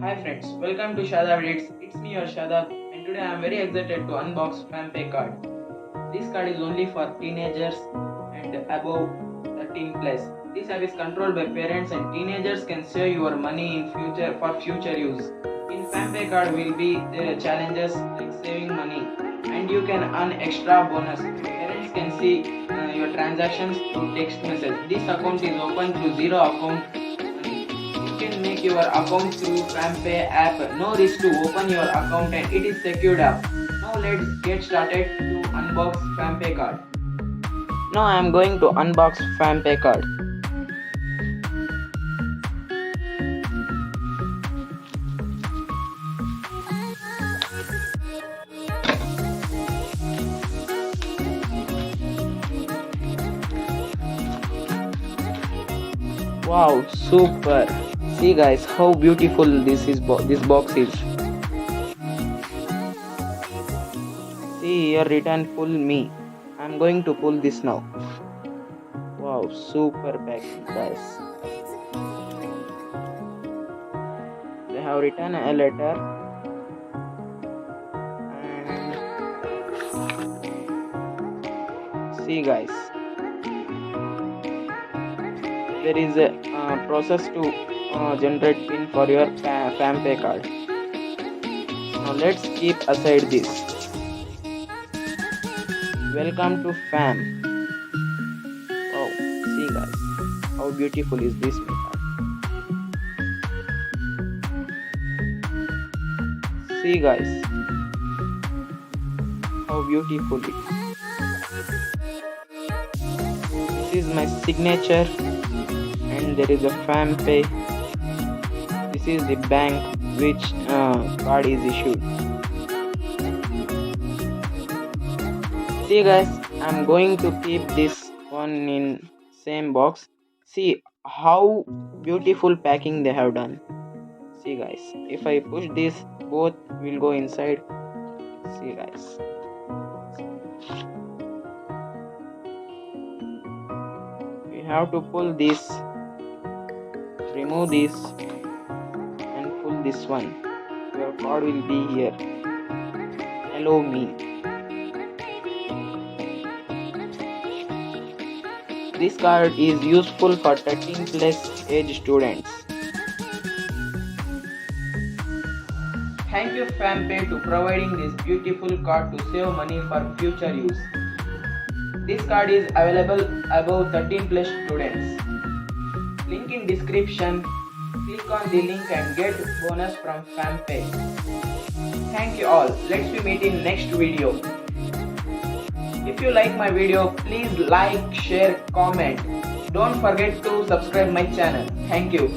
Hi friends, welcome to Shadab Edits. It's me your Shadab and today I am very excited to unbox Fampay card. This card is only for teenagers and above 13 plus. This app is controlled by parents and teenagers can save your money in future for future use. In Fampay card will be challenges like saving money and you can earn extra bonus. Parents can see your transactions through text message. This account is open to zero account. You can make your account through Fampay app. No risk to open your account and it is secured app. Now let's get started to unbox Fampay card. Now I am going to unbox Fampay card. Wow, super! See guys, how beautiful this box is. See here written pull me. I'm going to pull this now. Wow, super packing guys. They have written a letter and see guys. There is a process to generate pin for your Fampay card. Now let's keep aside this. Welcome to Fam. Oh, see guys, how beautiful is this card. See guys, how beautiful it is. This is my signature. And there is a Fampay. This is the bank which card is issued. See guys, I'm going to keep this one in same box. See how beautiful packing they have done. See guys, if I push this, both will go inside. See guys. We have to pull this, remove this and pull this one. Your card will be here. Hello me. This card is useful for 13 plus age students. Thank you Fampay to providing this beautiful card to save money for future use. This card is available above 13 plus students. Link in description. Click on the link and get bonus from Fampay. Thank you all. Let's be meeting next video. If you like my video, please like, share, comment. Don't forget to subscribe my channel. Thank you.